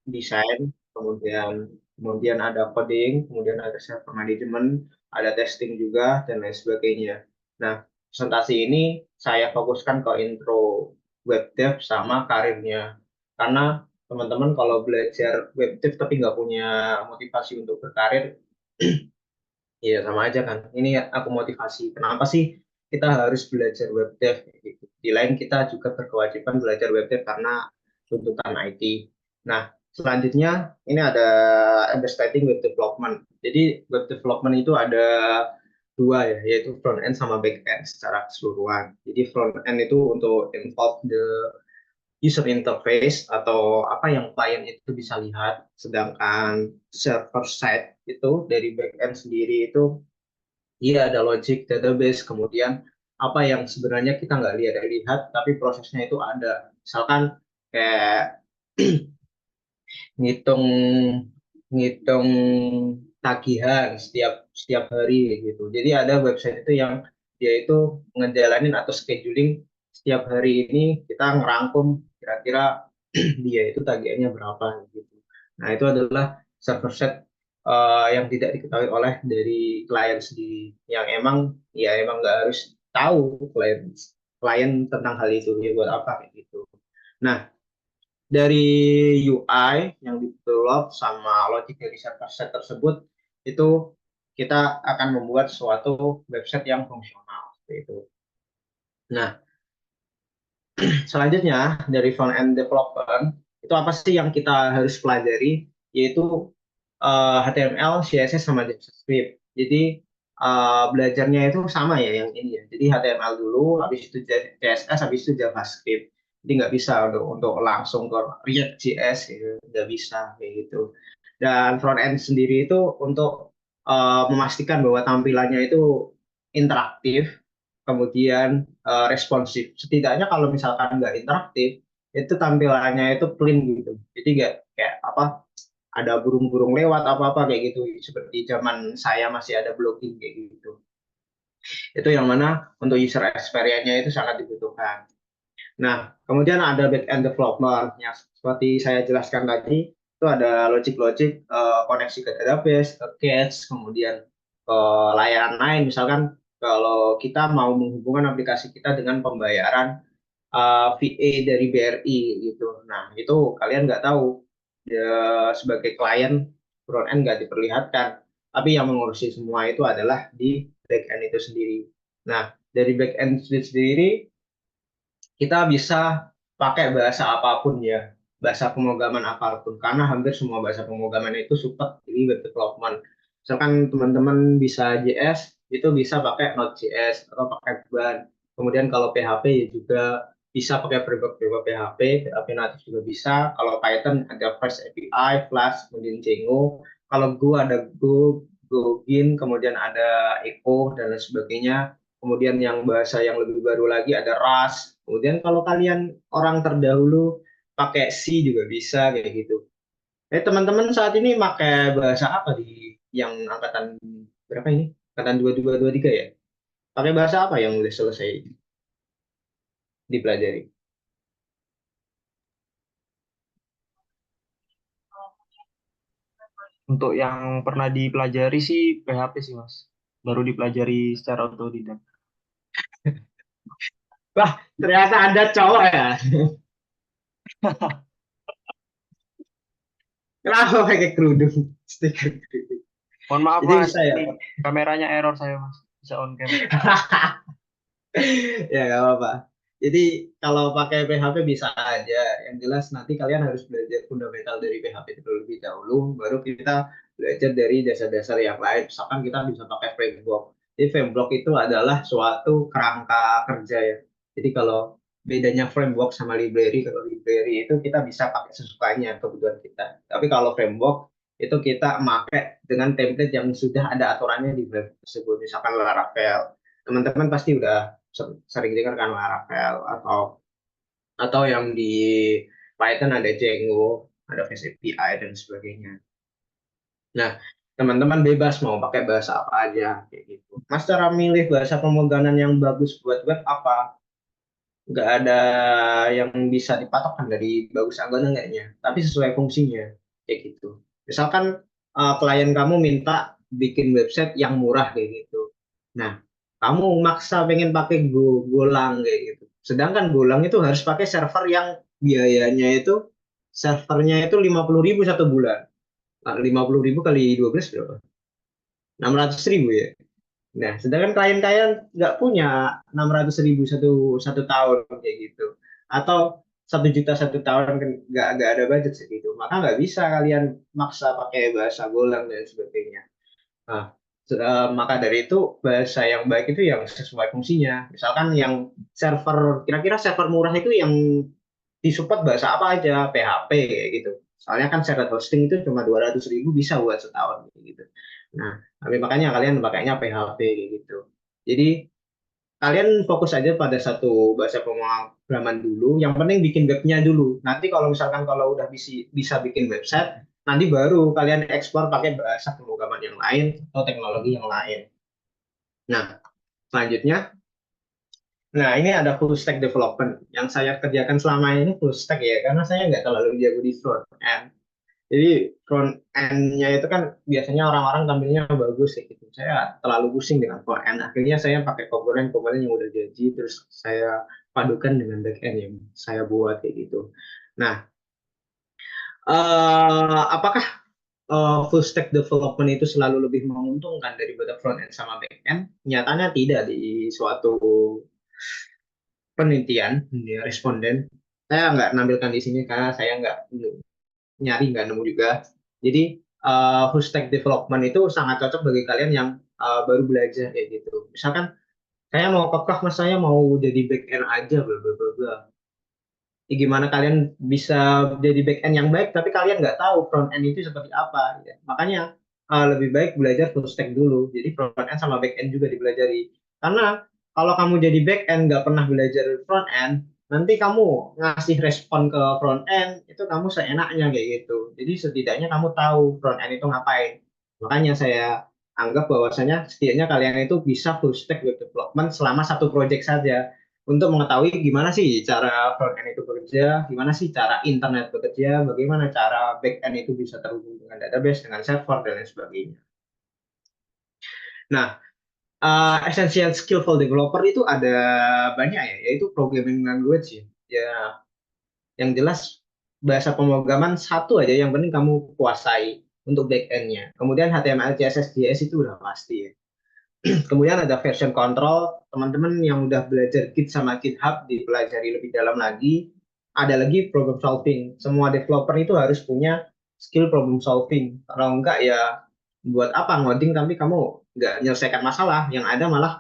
desain, kemudian ada coding, kemudian ada server management, ada testing juga dan lain sebagainya. Nah, presentasi ini saya fokuskan ke intro web dev sama karirnya. Karena teman-teman kalau belajar web dev tapi nggak punya motivasi untuk berkarir, iya sama aja kan. Ini aku motivasi. Kenapa sih kita harus belajar web dev? Gitu. Di lain kita juga berkewajiban belajar web dev karena tuntutan IT. Nah, selanjutnya ini ada understanding web development. Jadi web development itu ada dua ya, yaitu front end sama back end secara keseluruhan. Jadi front end itu untuk involve the user interface atau apa yang klien itu bisa lihat, sedangkan server side itu dari backend sendiri itu iya ada logic database, kemudian apa yang sebenarnya kita nggak lihat, tapi prosesnya itu ada. Misalkan kayak ngitung ngitung tagihan setiap setiap hari gitu. Jadi ada website itu yang dia itu ngejalanin atau scheduling setiap hari ini kita ngerangkum kira-kira dia itu tagihannya berapa gitu. Nah, itu adalah server set yang tidak diketahui oleh dari klien sendiri yang emang ya emang nggak harus tahu klien klien tentang hal itu ya buat apa kayak gitu. Nah, dari UI yang develop sama logic dari server set tersebut itu kita akan membuat suatu website yang fungsional seperti itu. Nah, selanjutnya dari front end development itu apa sih yang kita harus pelajari yaitu HTML, CSS sama JavaScript. Jadi belajarnya itu sama ya yang ini ya. Jadi HTML dulu, habis itu CSS, habis itu JavaScript. Jadi nggak bisa untuk langsung ke React.js gitu, nggak bisa kayak gitu. Dan front end sendiri itu untuk memastikan bahwa tampilannya itu interaktif, kemudian responsif. Setidaknya kalau misalkan nggak interaktif, itu tampilannya itu clean gitu. Jadi nggak kayak apa ada burung-burung lewat apa-apa kayak gitu seperti zaman saya masih ada blogging kayak gitu itu yang mana untuk user experience-nya itu sangat dibutuhkan. Nah, kemudian ada back end development yang seperti saya jelaskan tadi itu ada logic-logic koneksi ke database, ke cache, kemudian ke layanan lain misalkan kalau kita mau menghubungkan aplikasi kita dengan pembayaran VA dari BRI gitu. Nah, itu kalian nggak tahu ya, sebagai klien front end nggak diperlihatkan, tapi yang mengurusi semua itu adalah di back end itu sendiri. Nah, dari back end sendiri kita bisa pakai bahasa apapun ya, bahasa pemrograman apapun, karena hampir semua bahasa pemrograman itu support di web development. Misalkan teman-teman bisa JS, itu bisa pakai Node.js atau pakai Ban. Kemudian kalau PHP ya juga bisa pakai framework PHP, PHP natif juga bisa. Kalau Python ada Fast API, Flask, kemudian Django. Kalau Go ada Go, Gogin, kemudian ada Echo dan lain sebagainya. Kemudian yang bahasa yang lebih baru lagi ada Rust. Kemudian kalau kalian orang terdahulu pakai C juga bisa kayak gitu. Teman-teman saat ini pakai bahasa apa di yang angkatan berapa ini? Angkatan 2223 ya? Pakai bahasa apa yang udah selesai dipelajari? Untuk yang pernah dipelajari sih PHP sih Mas. Baru dipelajari secara otodidak. Wah, ternyata Anda cowok ya. Kenapa pakai kerudung? Stiker kerudung. Mohon maaf Jadi Mas, bisa ya? ini kameranya error saya Mas. Bisa on cam. Ya nggak apa-apa. Jadi kalau pakai PHP bisa aja. Yang jelas nanti kalian harus belajar fundamental dari PHP terlebih dahulu, baru kita belajar dari dasar-dasar yang lain. Misalkan kita bisa pakai framework. Jadi framework itu adalah suatu kerangka kerja ya. Jadi kalau bedanya framework sama library, kalau library itu kita bisa pakai sesukanya kebutuhan kita. Tapi kalau framework itu kita pakai dengan template yang sudah ada aturannya di framework tersebut. Misalkan Laravel. Teman-teman pasti udah sering dengar kan Laravel atau yang di Python ada Django, ada Fast API dan sebagainya. Nah, teman-teman bebas mau pakai bahasa apa aja kayak gitu. Mas cara milih bahasa pemrograman yang bagus buat web apa? nggak ada yang bisa dipatokkan dari bagus atau enggaknya, tapi sesuai fungsinya kayak gitu. Misalkan klien kamu minta bikin website yang murah kayak gitu. Nah, kamu maksa pengen pakai Golang kayak gitu. Sedangkan Golang itu harus pakai server yang biayanya itu servernya itu 50.000 satu bulan. Nah, 50.000 kali 12 berapa? 600.000 ya. Nah, sedangkan klien-klien nggak punya 600.000 satu satu tahun kayak gitu, atau 1 juta satu tahun kan nggak ada budget segitu, maka nggak bisa kalian maksa pakai bahasa Golang dan sebagainya. Nah, maka dari itu bahasa yang baik itu yang sesuai fungsinya. Misalkan yang server kira-kira server murah itu yang disupport bahasa apa aja, PHP kayak gitu. Soalnya kan syarat hosting itu cuma 200.000 bisa buat setahun kayak gitu. Nah, tapi makanya kalian pakainya PHP kayak gitu. Jadi kalian fokus aja pada satu bahasa pemrograman dulu. Yang penting bikin webnya dulu. Nanti kalau misalkan kalau udah bisa bikin website, nanti baru kalian ekspor pakai bahasa pemrograman yang lain atau teknologi yang lain. Nah, selanjutnya, nah ini ada full stack development. Yang saya kerjakan selama ini full stack ya, karena saya nggak terlalu jago di front end. Jadi front end-nya itu kan biasanya orang-orang tampilnya bagus ya gitu. Saya terlalu pusing dengan front end. Akhirnya saya pakai komponen-komponen yang udah jadi, terus saya padukan dengan back end yang saya buat kayak gitu. Nah, apakah full stack development itu selalu lebih menguntungkan daripada front end sama back end? Nyatanya tidak di suatu penelitian, ya, responden. Saya nggak nampilkan di sini karena saya nggak nyari nggak nemu juga. Jadi full stack development itu sangat cocok bagi kalian yang baru belajar kayak gitu. Misalkan saya mau kekeh mas saya mau jadi back end aja bla bla bla bla. Ya, gimana kalian bisa jadi back end yang baik tapi kalian nggak tahu front end itu seperti apa ya. Makanya lebih baik belajar full stack dulu. Jadi front end sama back end juga dipelajari. Karena kalau kamu jadi back end nggak pernah belajar front end, nanti kamu ngasih respon ke front end itu kamu seenaknya kayak gitu. Jadi setidaknya kamu tahu front end itu ngapain. Makanya saya anggap bahwasanya setidaknya kalian itu bisa full stack web development selama satu project saja untuk mengetahui gimana sih cara front end itu bekerja, gimana sih cara internet bekerja, bagaimana cara back end itu bisa terhubung dengan database, dengan server dan lain sebagainya. Nah, essential skill for developer itu ada banyak ya, yaitu programming language ya. Ya, yang jelas bahasa pemrograman satu aja yang penting kamu kuasai untuk back end-nya. Kemudian HTML, CSS, JS itu udah pasti ya. Kemudian ada version control, teman-teman yang udah belajar Git sama GitHub dipelajari lebih dalam lagi. Ada lagi problem solving. Semua developer itu harus punya skill problem solving. Kalau enggak ya buat apa ngoding tapi kamu nggak menyelesaikan masalah. Yang ada malah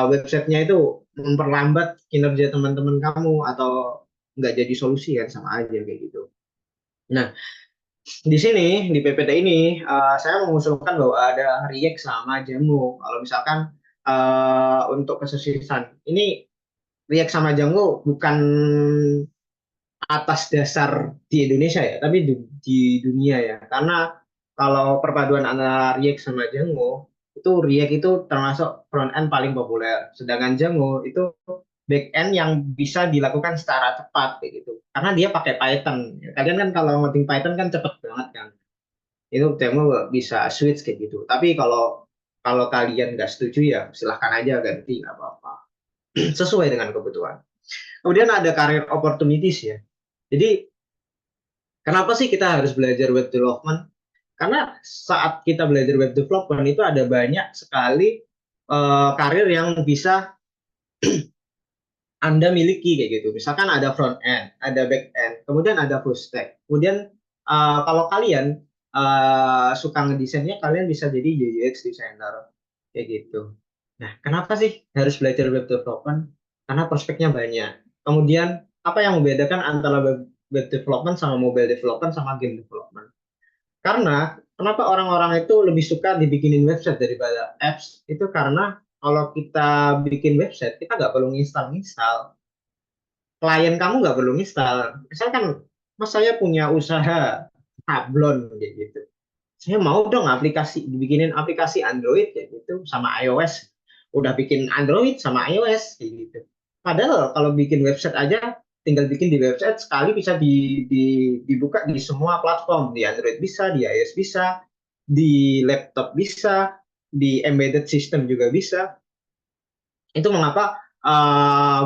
websitenya itu memperlambat kinerja teman-teman kamu atau nggak jadi solusi kan sama aja kayak gitu. Nah, di sini di PPT ini saya mengusulkan bahwa ada React sama Django. Kalau misalkan untuk kesuksesan ini React sama Django bukan atas dasar di Indonesia ya, tapi di dunia ya. Karena kalau perpaduan antara React sama Django itu React itu termasuk front end paling populer, sedangkan Django itu back end yang bisa dilakukan secara cepat kayak gitu. Karena dia pakai Python. Kalian kan kalau ngoding Python kan cepet banget kan itu Temu bisa switch kayak gitu. Tapi kalau kalau kalian nggak setuju ya silahkan aja ganti nggak apa-apa. Sesuai dengan kebutuhan. Kemudian ada career opportunities ya. Jadi kenapa sih kita harus belajar web development? Karena saat kita belajar web development itu ada banyak sekali karir yang bisa Anda miliki kayak gitu. Misalkan ada front end, ada back end, kemudian ada full stack. Kemudian kalau kalian suka ngedesainnya, kalian bisa jadi UX designer kayak gitu. Nah, kenapa sih harus belajar web development? Karena prospeknya banyak. Kemudian apa yang membedakan antara web development sama mobile development sama game development? Karena kenapa orang-orang itu lebih suka dibikinin website daripada apps? Itu karena kalau kita bikin website, kita nggak perlu install-install, klien kamu nggak perlu install. Misalkan, mas saya punya usaha sablon kayak gitu. Saya mau dong aplikasi dibikinin aplikasi Android kayak gitu sama iOS. Udah bikin Android sama iOS kayak gitu. Padahal kalau bikin website aja, tinggal bikin di website sekali bisa dibuka di semua platform, di Android bisa, di iOS bisa, di laptop bisa, di embedded system juga bisa. Itu mengapa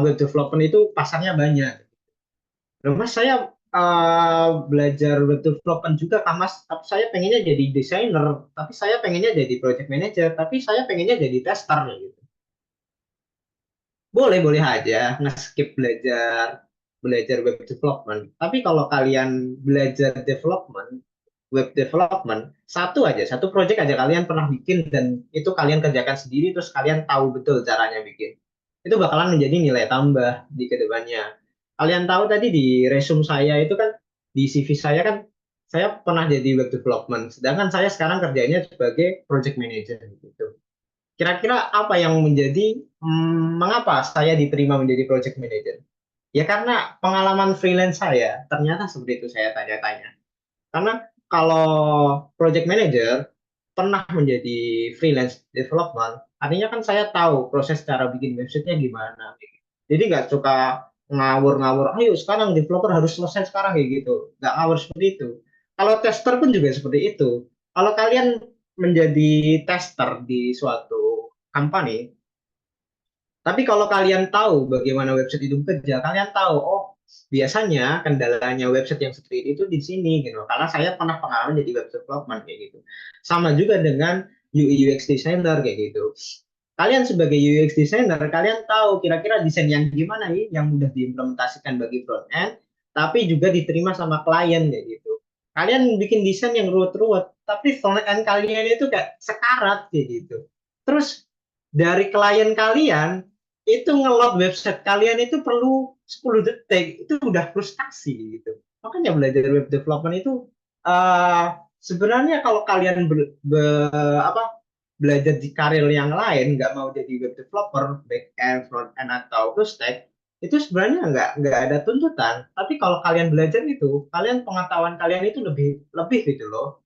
web development itu pasarnya banyak. Loh, Mas, saya belajar web development juga, Kak Mas. Tapi saya pengennya jadi desainer, tapi saya pengennya jadi project manager, tapi saya pengennya jadi tester gitu. Boleh boleh aja nge-skip belajar belajar web development. Tapi kalau kalian belajar development, web development, satu project aja kalian pernah bikin dan itu kalian kerjakan sendiri terus kalian tahu betul caranya bikin. Itu bakalan menjadi nilai tambah di kedepannya. Kalian tahu tadi di resume saya itu kan, di CV saya kan, saya pernah jadi web development, sedangkan saya sekarang kerjanya sebagai project manager gitu. Kira-kira apa yang menjadi mengapa saya diterima menjadi project manager? Ya karena pengalaman freelance saya, ternyata seperti itu saya tanya-tanya. Karena kalau project manager pernah menjadi freelance development, artinya kan saya tahu proses cara bikin websitenya gimana. Jadi nggak suka ngawur-ngawur, ayo sekarang developer harus selesai sekarang kayak gitu. Nggak ngawur seperti itu. Kalau tester pun juga seperti itu. Kalau kalian menjadi tester di suatu company, tapi kalau kalian tahu bagaimana website itu bekerja, kalian tahu, oh biasanya kendalanya website yang seperti itu di sini gitu. Karena saya pernah pengalaman jadi web development kayak gitu. Sama juga dengan UI UX designer kayak gitu. Kalian sebagai UX designer, kalian tahu kira-kira desain yang gimana nih yang mudah diimplementasikan bagi front end, tapi juga diterima sama klien kayak gitu. Kalian bikin desain yang ruwet-ruwet, tapi front end kalian itu kayak sekarat kayak gitu. Terus dari klien kalian itu nge-load website kalian itu perlu 10 detik, itu udah frustasi gitu. Makanya belajar web development itu sebenarnya kalau kalian apa, belajar di karir yang lain, nggak mau jadi web developer, back end, front end atau full stack, itu sebenarnya nggak ada tuntutan. Tapi kalau kalian belajar itu, kalian pengetahuan kalian itu lebih lebih gitu loh,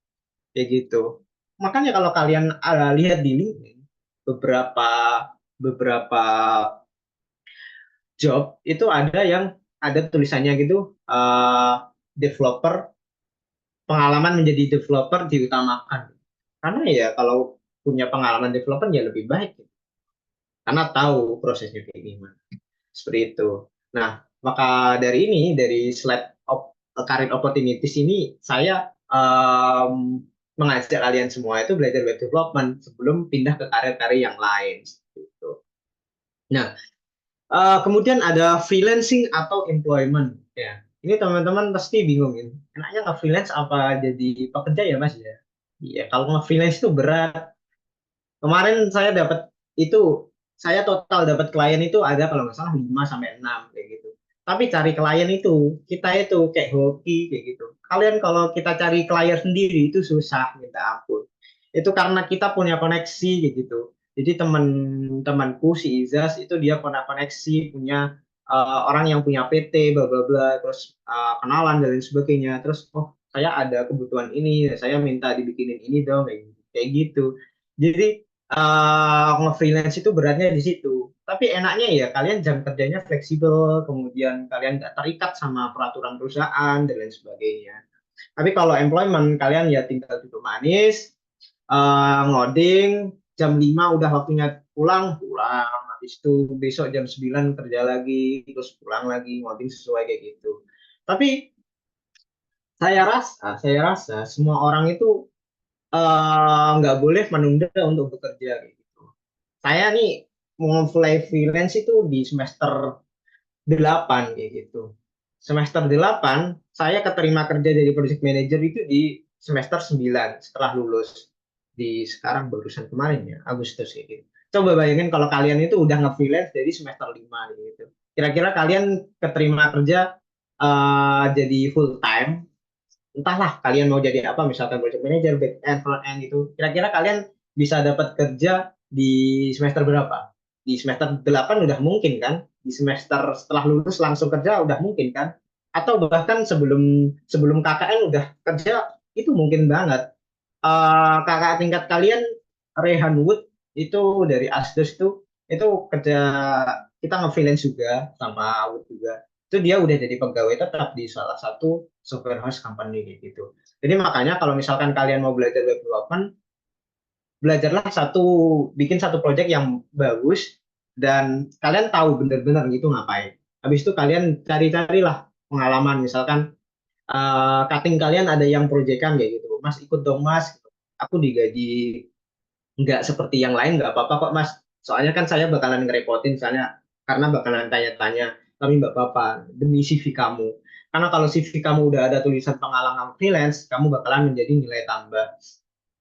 kayak gitu. Makanya kalau kalian lihat di LinkedIn, beberapa beberapa job itu ada yang ada tulisannya gitu, developer, pengalaman menjadi developer diutamakan. Karena ya kalau punya pengalaman developer ya lebih baik gitu. Karena tahu prosesnya kayak gimana. Seperti itu. Nah, maka dari ini, dari slide career opportunities ini, saya mengajak kalian semua itu belajar web development sebelum pindah ke karir-karir yang lain. Gitu. Nah, kemudian ada freelancing atau employment. Ya, ini teman-teman pasti bingung ini. Enaknya nge-freelance apa jadi pekerja ya Mas ya? Iya, kalau nge-freelance itu berat. Kemarin saya dapat itu, saya total dapat klien itu ada kalau nggak salah 5 sampai 6 kayak gitu. Tapi cari klien itu, kita itu kayak hoki kayak gitu. Kalian kalau kita cari klien sendiri itu susah minta ampun. Itu karena kita punya koneksi kayak gitu. Jadi teman-temanku si Izas itu dia punya koneksi, punya orang yang punya PT bla bla bla, terus kenalan dan lain sebagainya. Terus oh saya ada kebutuhan ini, saya minta dibikinin ini dong kayak gitu. Jadi nge-freelance itu beratnya di situ. Tapi enaknya ya kalian jam kerjanya fleksibel, kemudian kalian nggak terikat sama peraturan perusahaan dan lain sebagainya. Tapi kalau employment kalian ya tinggal duduk manis, ngoding, jam 5 udah waktunya pulang, pulang. Habis itu besok jam 9 kerja lagi, terus pulang lagi, ngoding sesuai kayak gitu. Tapi saya rasa semua orang itu nggak boleh menunda untuk bekerja gitu. Saya nih mau mulai freelance itu di semester 8 kayak gitu. Semester 8 saya keterima kerja jadi project manager itu di semester 9 setelah lulus. Di sekarang barusan kemarin ya, Agustus kayak gitu. Coba bayangin kalau kalian itu udah nge-freelance dari semester 5 gitu. Kira-kira kalian keterima kerja jadi full time, entahlah kalian mau jadi apa, misalkan project manager, back end, front end itu, kira-kira kalian bisa dapat kerja di semester berapa? Di semester 8 udah mungkin kan? Di semester setelah lulus langsung kerja udah mungkin kan? Atau bahkan sebelum sebelum KKN udah kerja, itu mungkin banget. Kakak tingkat kalian Rehan Wood itu dari Asdos itu kerja kita nge-freelance juga sama Awut juga. Itu dia udah jadi pegawai tetap di salah satu software house company kayak gitu. Jadi makanya kalau misalkan kalian mau belajar web development, belajarlah bikin satu project yang bagus dan kalian tahu bener-bener gitu ngapain. Habis itu kalian cari-carilah pengalaman, misalkan cutting kalian ada yang proyekan kayak gitu. Mas ikut dong mas, aku digaji nggak seperti yang lain nggak apa-apa kok mas. Soalnya kan saya bakalan ngerepotin, misalnya karena bakalan tanya-tanya, tapi nggak apa-apa demi CV kamu. Karena kalau CV kamu udah ada tulisan pengalaman freelance, kamu bakalan menjadi nilai tambah.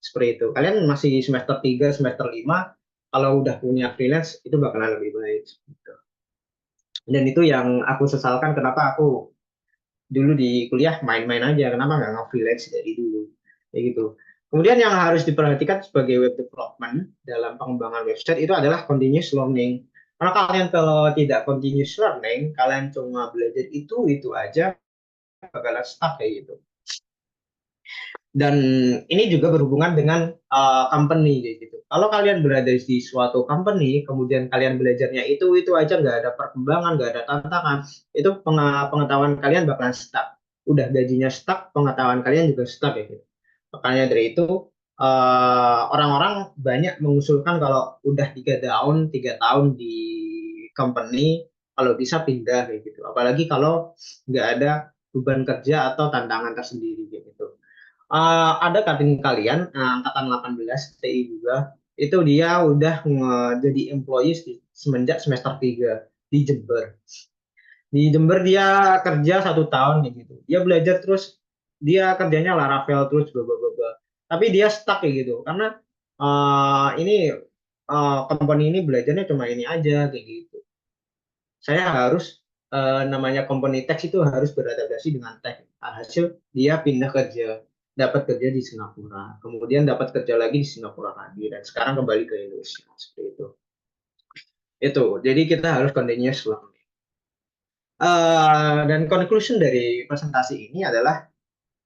Seperti itu. Kalian masih semester 3 semester 5 kalau udah punya freelance itu bakalan lebih baik. Gitu. Dan itu yang aku sesalkan kenapa aku dulu di kuliah main-main aja, kenapa nggak nge-freelance dari dulu. Kayak gitu. Kemudian yang harus diperhatikan sebagai web development dalam pengembangan website itu adalah continuous learning. Karena kalian kalau tidak continuous learning, kalian cuma belajar itu aja, bakalan stuck kayak gitu. Dan ini juga berhubungan dengan company gitu. Kalau kalian berada di suatu company, kemudian kalian belajarnya itu aja, nggak ada perkembangan, nggak ada tantangan, itu pengetahuan kalian bakalan stuck. Udah gajinya stuck, pengetahuan kalian juga stuck ya gitu. Makanya dari itu orang-orang banyak mengusulkan kalau udah 3 tahun di company, kalau bisa pindah kayak gitu. Apalagi kalau nggak ada beban kerja atau tantangan tersendiri gitu. Ada kating kalian angkatan 18 TI juga itu dia udah jadi employees semenjak semester 3 di Jember. Di Jember dia kerja 1 tahun kayak gitu. Dia belajar terus, dia kerjanya Laravel terus bla bla bla bla. Tapi dia stuck kayak gitu karena ini company ini belajarnya cuma ini aja kayak gitu. Saya harus namanya company tech itu harus beradaptasi dengan tech. Hasil dia pindah kerja, dapat kerja di Singapura, kemudian dapat kerja lagi di Singapura lagi, dan sekarang kembali ke Indonesia seperti itu. Itu, jadi kita harus continuous learning. Dan conclusion dari presentasi ini adalah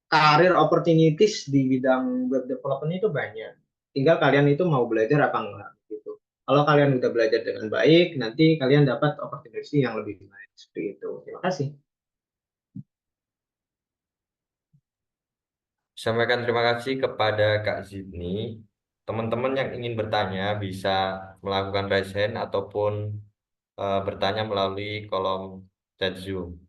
career opportunities di bidang web development itu banyak. Tinggal kalian itu mau belajar apa enggak gitu. Kalau kalian udah belajar dengan baik, nanti kalian dapat opportunity yang lebih baik seperti itu. Terima kasih. Sampaikan terima kasih kepada Kak Zidni. Teman-teman yang ingin bertanya bisa melakukan raise hand ataupun bertanya melalui kolom chat Zoom.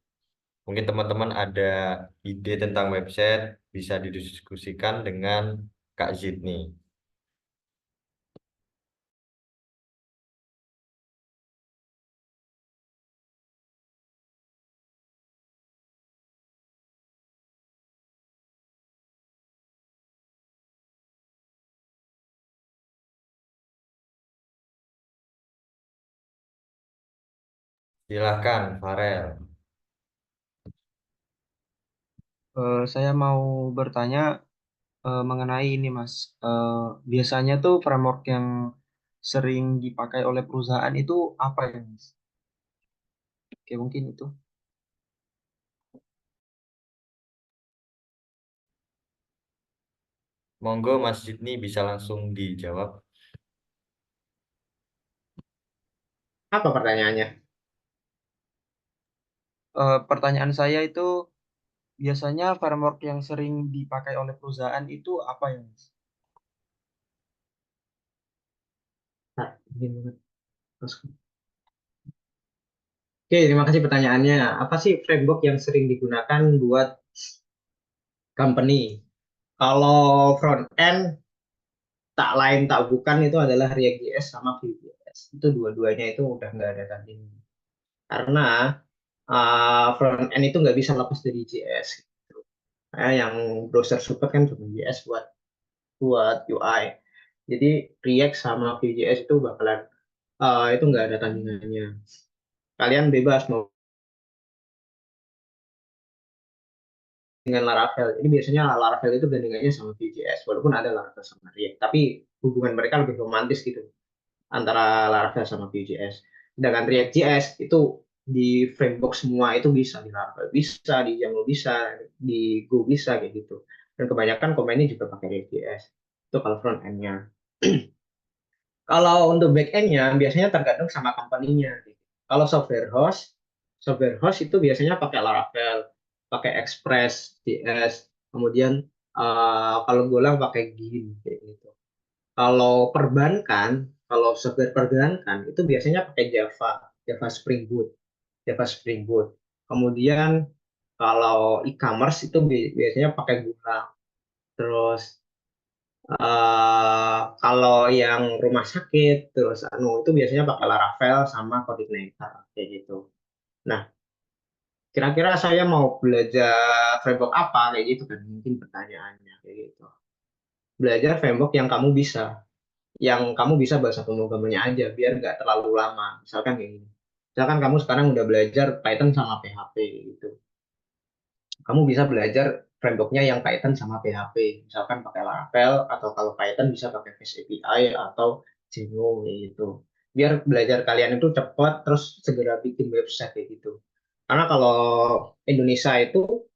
Mungkin teman-teman ada ide tentang website bisa didiskusikan dengan Kak Zidni. Silahkan, Farel. Saya mau bertanya mengenai ini, Mas. Biasanya tuh framework yang sering dipakai oleh perusahaan itu apa ya, Mas? Oke, mungkin itu. Monggo Mas Zidni bisa langsung dijawab. Apa pertanyaannya? Pertanyaan saya itu biasanya framework yang sering dipakai oleh perusahaan itu apa ya, Mas? Nah, gini. Oke, terima kasih pertanyaannya. Apa sih framework yang sering digunakan buat company? Kalau front end, tak lain tak bukan itu adalah React.js sama Vue.js. Itu dua-duanya itu udah nggak ada tandingnya. Karena front end itu nggak bisa lepas dari JS. Yang browser support kan cuma JS buat buat UI. Jadi React sama Vue.js itu bakalan itu nggak ada tandingannya. Kalian bebas mau dengan Laravel. Ini biasanya Laravel itu gandingannya sama Vue.js, walaupun ada Laravel sama React. Tapi hubungan mereka lebih romantis gitu antara Laravel sama Vue.js. Sedangkan React.js itu di framework semua itu bisa di Laravel bisa, di Django bisa, di Go bisa kayak gitu. Dan kebanyakan komen juga pakai React.js. Itu kalau front end-nya. Kalau untuk back end-nya biasanya tergantung sama company-nya. Kalau software host itu biasanya pakai Laravel, pakai Express JS, kemudian kalau Golang pakai Gin kayak gitu. Kalau perbankan, kalau software perbankan itu biasanya pakai Java, Java Spring Boot, Java Spring Boot. Kemudian kalau e-commerce itu biasanya pakai Golang. Terus kalau yang rumah sakit, terus itu biasanya pakai Laravel sama Coordinator kayak gitu. Nah, kira-kira saya mau belajar framework apa kayak gitu kan mungkin pertanyaannya kayak gitu. Belajar framework yang kamu bisa bahasa pemrogramannya aja biar nggak terlalu lama. Misalkan kayak gini. Misalkan kamu sekarang udah belajar Python sama PHP gitu. Kamu bisa belajar frameworknya yang Python sama PHP. Misalkan pakai Laravel atau kalau Python bisa pakai Fast API atau Django kayak gitu. Biar belajar kalian itu cepat terus segera bikin website kayak gitu. Karena kalau Indonesia itu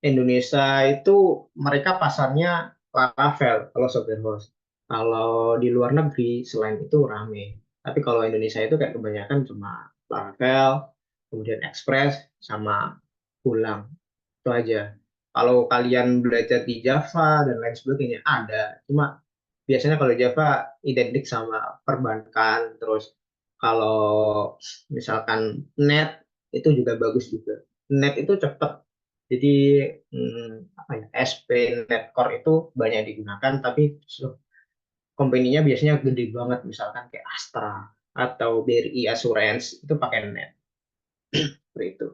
Indonesia itu mereka pasarnya Laravel kalau software host. Kalau di luar negeri selain itu rame. Tapi kalau Indonesia itu kayak kebanyakan cuma Laravel, kemudian Express sama Golang. Itu aja. Kalau kalian belajar di Java dan lain sebagainya ada. Cuma biasanya kalau Java identik sama perbankan. Terus kalau misalkan net itu juga bagus juga. Net itu cepat. Jadi apa ya, SP Netcore itu banyak digunakan, tapi company-nya biasanya gede banget, misalkan kayak Astra atau BRI Assurance itu pakai net. Seperti itu.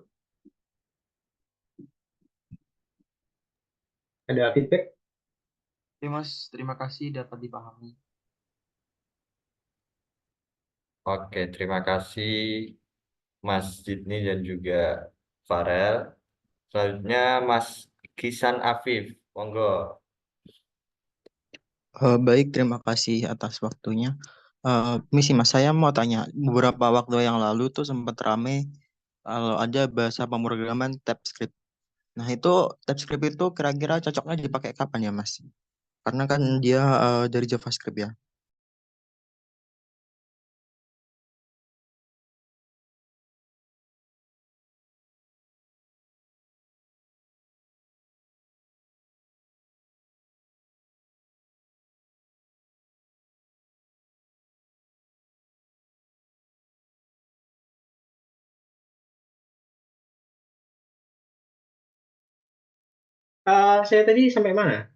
Ada feedback? Oke Mas, terima kasih dapat dipahami. Oke, terima kasih Mas Jidni dan juga Farel. Selanjutnya Mas Kisan Afif, monggo. Baik, terima kasih atas waktunya. Misi Mas, saya mau tanya, beberapa waktu yang lalu tuh sempat rame kalau ada bahasa pemrograman TypeScript. Nah, itu TypeScript itu kira-kira cocoknya dipakai kapan ya, Mas? Karena kan dia dari JavaScript ya. Saya tadi sampai mana?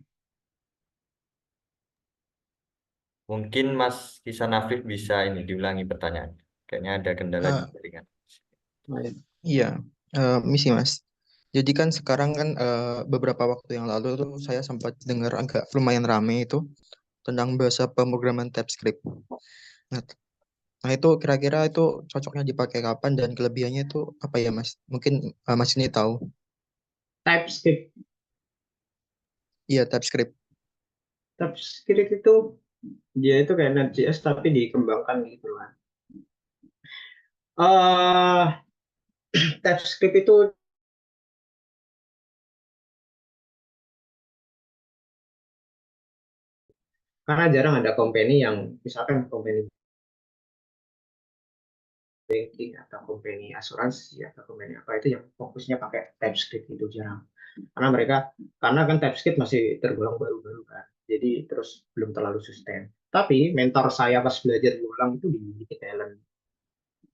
Mungkin Mas Kisan Afif bisa ini diulangi pertanyaan. Kayaknya ada kendala di Eh, jaringan. iya, Misi Mas. Jadi kan sekarang kan beberapa waktu yang lalu tuh saya sempat dengar agak lumayan rame itu tentang bahasa pemrograman TypeScript. Nah, Nah, itu kira-kira itu cocoknya dipakai kapan dan kelebihannya itu apa ya, Mas? Mungkin Mas ini tahu. TypeScript. Iya, TypeScript. TypeScript itu dia itu kayak Node.js tapi dikembangkan gitu kan. eh TypeScript itu karena jarang ada company yang misalkan company banking atau company asuransi atau company apa itu yang fokusnya pakai TypeScript itu jarang. Karena kan TypeScript masih tergolong baru-baru kan. Jadi terus belum terlalu sustain. Tapi mentor saya pas belajar Golang itu di Talent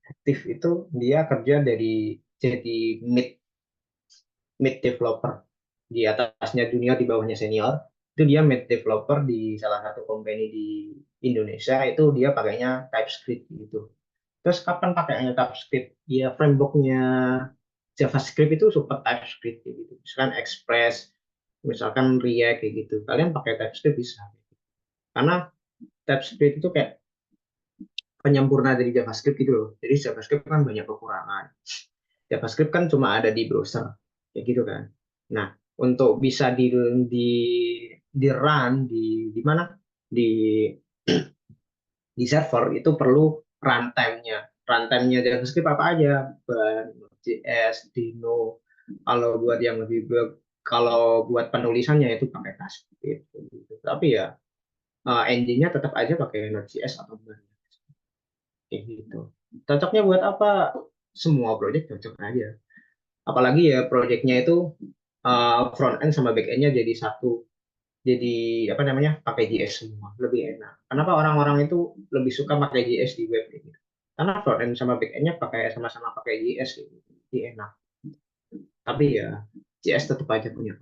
Active itu dia kerja jadi mid mid developer di atasnya junior di bawahnya senior itu dia mid developer di salah satu company di Indonesia itu dia pakainya TypeScript gitu. Terus kapan pakainya TypeScript? Ya frameworknya JavaScript itu support TypeScript kayak gitu. Misalkan Express, misalkan React kayak gitu. Kalian pakai TypeScript bisa. Karena TypeScript itu kayak penyempurna dari JavaScript gitu loh. Jadi JavaScript kan banyak kekurangan. JavaScript kan cuma ada di browser, kayak gitu kan. Nah, untuk bisa di run di mana di di server itu perlu runtime-nya. Runtime-nya JavaScript apa aja? JS, Dino. Kalau buat penulisannya itu pakai TypeScript. Gitu. Tapi ya engine-nya tetap aja pakai Node.js atau kayak gitu. Cocoknya buat apa? semua project cocok aja. Apalagi ya projectnya itu front end sama back endnya jadi satu, jadi apa namanya, pakai JS semua, lebih enak. Kenapa orang-orang itu lebih suka pakai JS di web gitu? Karena front end sama back endnya pakai sama-sama pakai JS gitu, jadi enak. Tapi ya JS tetap aja punya,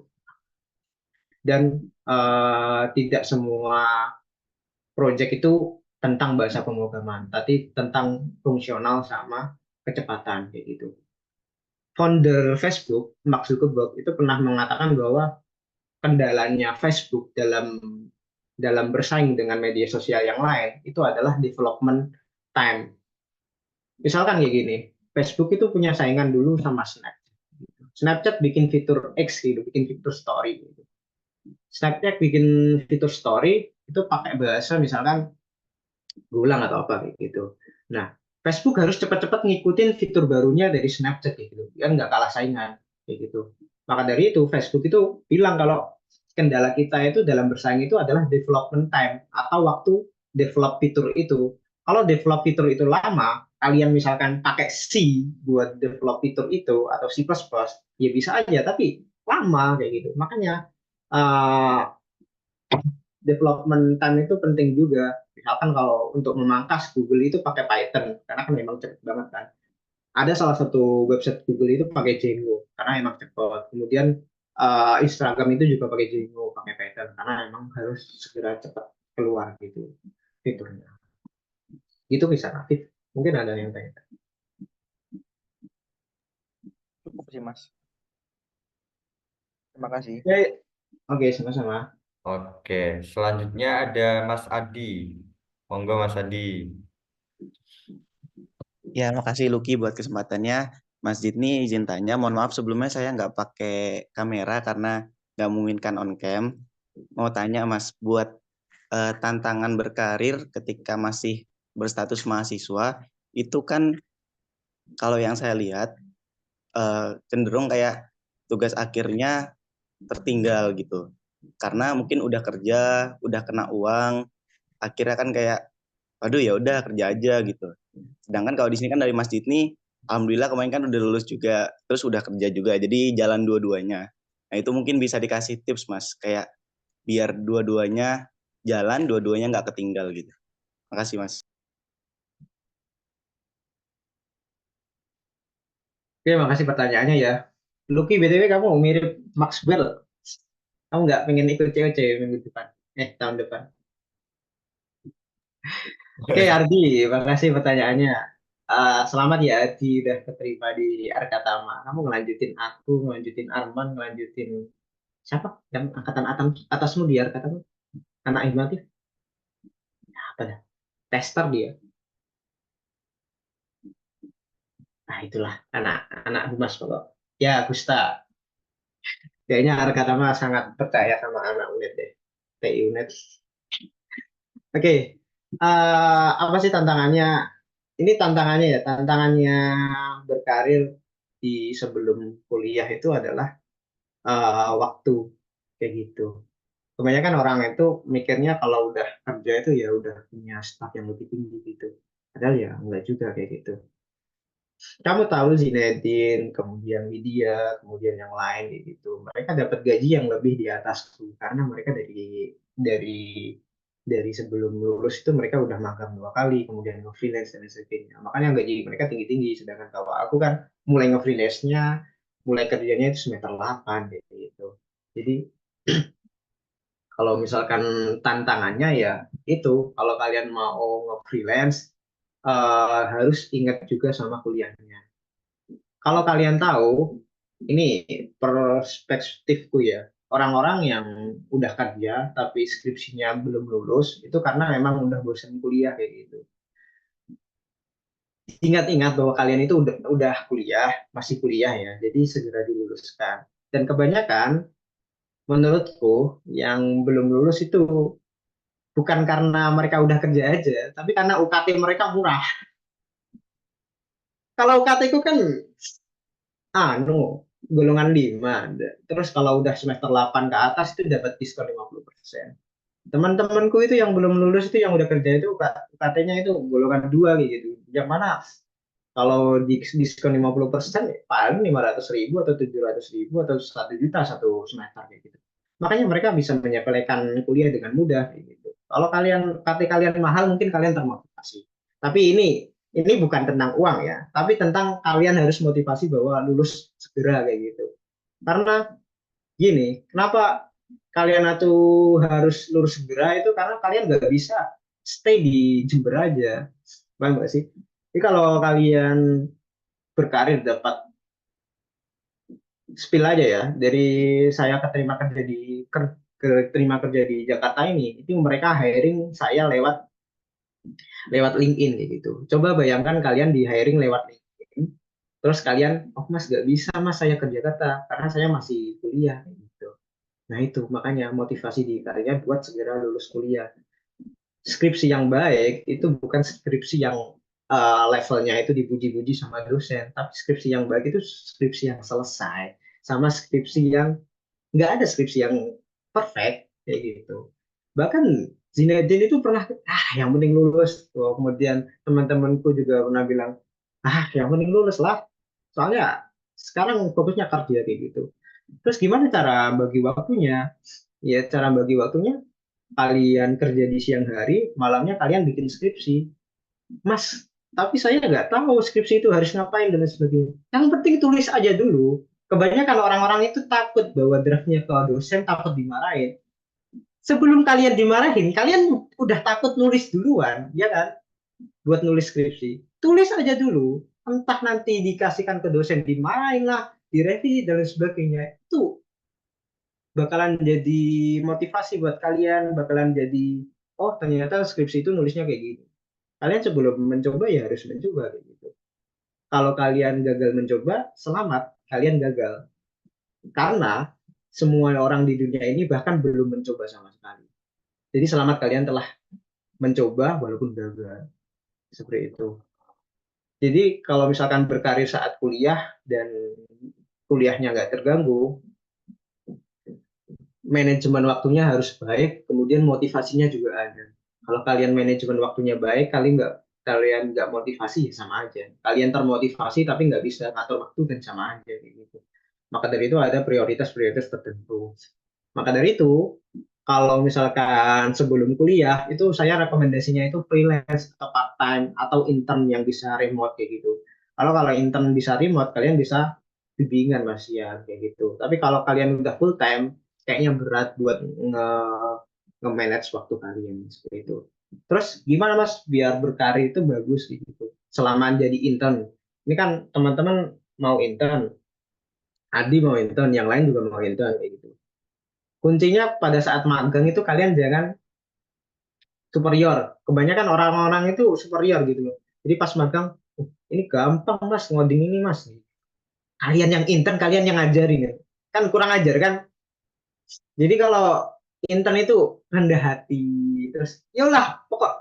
dan tidak semua project itu tentang bahasa pemrograman, tapi tentang fungsional sama kecepatan kayak gitu. Founder Facebook, Mark Zuckerberg, itu pernah mengatakan bahwa kendalanya Facebook dalam bersaing dengan media sosial yang lain itu adalah development time. Misalkan kayak gini, Facebook itu punya saingan dulu sama Snapchat. Snapchat bikin fitur X gitu, bikin fitur story gitu. Snapchat bikin fitur story itu pakai bahasa misalkan Golang atau apa kayak gitu. Nah, Facebook harus cepat-cepat ngikutin fitur barunya dari Snapchat kayak gitu. Kan nggak kalah saingan kayak gitu. Maka dari itu Facebook itu bilang kalau kendala kita itu dalam bersaing itu adalah development time atau waktu develop fitur itu. Kalau develop fitur itu lama, kalian misalkan pakai C buat develop fitur itu atau C++, ya bisa aja, tapi lama kayak gitu. Makanya uh, development time itu penting juga. Misalkan kalau untuk memangkas Google itu pakai Python, karena kan memang cepet banget kan. Ada salah satu website Google itu pakai Django, karena emang cepet. Kemudian Instagram itu juga pakai Django, pakai Python, karena emang harus segera cepat keluar gitu fiturnya. Gitu bisa Nafif. Mungkin ada yang tanya. Cukup sih, Mas. Terima kasih. Oke, sama-sama. Oke, selanjutnya ada Mas Adi. Monggo Mas Adi. Ya, makasih Lucky buat kesempatannya. Mas Jidni izin tanya, mohon maaf sebelumnya saya nggak pakai kamera karena nggak memungkinkan on cam. Mau tanya Mas, buat tantangan berkarir ketika masih berstatus mahasiswa, itu kan kalau yang saya lihat cenderung kayak tugas akhirnya tertinggal gitu. Karena mungkin udah kerja, udah kena uang, akhirnya kan kayak aduh ya udah kerja aja gitu. Sedangkan kalau di sini kan dari Mas Jidni, alhamdulillah kemarin kan udah lulus juga, terus udah kerja juga, jadi jalan dua-duanya. Nah itu mungkin bisa dikasih tips Mas, kayak biar dua-duanya jalan, dua-duanya nggak ketinggal gitu. Makasih Mas. Oke, makasih pertanyaannya ya. Lucky, BTW kamu mirip Maxwell. Kamu nggak pengen ikut COC minggu depan? Tahun depan. Oke, Ardi, makasih pertanyaannya. Selamat ya, Ardi udah keterima di Arkatama. Kamu ngelanjutin aku, ngelanjutin Arman, ngelanjutin siapa? Yang angkatan atasmu di Arkatama? Anak Imatif? Apa ya? Tester dia. Nah, itulah anak Humas pokok. Ya, Gusta. Kayaknya Arkatama sangat percaya sama anak UNED deh. TI UNED. Oke, apa sih tantangannya? Ini tantangannya ya, tantangannya berkarir di sebelum kuliah itu adalah waktu kayak gitu. Kebanyakan orang itu mikirnya kalau udah kerja itu ya udah punya staff yang lebih tinggi gitu. Padahal ya enggak juga kayak gitu. Kamu tahu Zinedine, kemudian Widya, kemudian yang lain kayak gitu. Mereka dapat gaji yang lebih di atasku karena mereka dari dari sebelum lulus itu mereka udah magang 2 kali, kemudian nge-freelance dan sebagainya. Makanya gaji mereka tinggi-tinggi. Sedangkan kalau aku kan mulai nge-freelance-nya, mulai kerjanya itu semester 8 kayak gitu. Jadi kalau misalkan tantangannya ya itu, kalau kalian mau nge-freelance harus ingat juga sama kuliahnya. Kalau kalian tahu, ini perspektifku ya, orang-orang yang udah kerja tapi skripsinya belum lulus, itu karena memang udah bosan kuliah kayak gitu. Ingat-ingat bahwa kalian itu udah kuliah, masih kuliah ya, jadi segera diluluskan. Dan kebanyakan, menurutku, yang belum lulus itu bukan karena mereka udah kerja aja, tapi karena UKT mereka murah. Kalau UKT itu kan golongan 5. Terus kalau udah semester 8 ke atas itu dapat diskon 50%. Teman-temanku itu yang belum lulus itu yang udah kerja itu UKT-nya itu golongan 2 gitu. Yang mana Kalau diskon 50% paling 500.000 atau 700.000 atau 1 juta satu semester kayak gitu. Makanya mereka bisa menyepelekan kuliah dengan mudah kayak gitu. Kalau kalian KT kalian mahal mungkin kalian termotivasi. Tapi ini bukan tentang uang ya, tapi tentang kalian harus motivasi bahwa lulus segera kayak gitu. Karena gini, kenapa kalian tuh harus lulus segera itu karena kalian nggak bisa stay di Jember aja. Paham nggak sih? Jadi kalau kalian berkarir dapat spill aja ya, dari saya keterima kerja di Jakarta ini, itu mereka hiring saya lewat lewat LinkedIn gitu. Coba bayangkan kalian di hiring lewat LinkedIn, terus kalian, oh mas nggak bisa mas saya ke Jakarta karena saya masih kuliah gitu. Nah itu makanya motivasi di kalian buat segera lulus kuliah. Skripsi yang baik itu bukan skripsi yang levelnya itu dipuji-puji sama dosen, tapi skripsi yang baik itu skripsi yang selesai, sama skripsi yang nggak ada skripsi yang perfect kayak gitu. Bahkan Zinedine itu pernah yang penting lulus. Oh, kemudian teman-temanku juga pernah bilang yang penting lulus lah. Soalnya sekarang fokusnya kerja kayak gitu. Terus gimana cara bagi waktunya? Ya cara bagi waktunya kalian kerja di siang hari, malamnya kalian bikin skripsi. Mas, tapi saya nggak tahu skripsi itu harus ngapain dan lain sebagainya. Yang penting tulis aja dulu. Kebanyakan orang-orang itu takut bawa draftnya ke dosen, takut dimarahin. Sebelum kalian dimarahin, kalian udah takut nulis duluan, ya kan? Buat nulis skripsi. Tulis aja dulu. Entah nanti dikasihkan ke dosen, dimarahin lah, direvisi dan lain sebagainya. Itu bakalan jadi motivasi buat kalian, bakalan jadi, oh ternyata skripsi itu nulisnya kayak gini. Kalian sebelum mencoba ya harus mencoba kayak gitu. Kalau kalian gagal mencoba, selamat, kalian gagal. Karena semua orang di dunia ini bahkan belum mencoba sama sekali. Jadi selamat kalian telah mencoba walaupun gagal. Seperti itu. Jadi kalau misalkan berkarir saat kuliah dan kuliahnya nggak terganggu, manajemen waktunya harus baik, kemudian motivasinya juga ada. Kalau kalian manajemen waktunya baik, kalian nggak motivasi ya sama aja. Kalian termotivasi tapi nggak bisa ngatur waktu dan sama aja gitu. Maka dari itu ada prioritas-prioritas tertentu. Maka dari itu, kalau misalkan sebelum kuliah, itu saya rekomendasinya itu freelance atau part time atau intern yang bisa remote kayak gitu. Kalau intern bisa remote, kalian bisa bimbingan mas ya kayak gitu. Tapi kalau kalian udah full time, kayaknya berat buat nge-manage waktu kalian seperti itu. Terus gimana mas biar berkarir itu bagus gitu selama jadi intern? Ini kan teman-teman mau intern, Adi mau intern, yang lain juga mau intern kayak gitu. Kuncinya pada saat magang itu kalian jangan superior. Kebanyakan orang-orang itu superior gitu loh. Jadi pas magang, ini gampang mas ngoding ini mas. Kalian yang intern, kalian yang ngajarin ya. Kan kurang ajar kan. Jadi kalau intern itu rendah hati, terus yalah pokok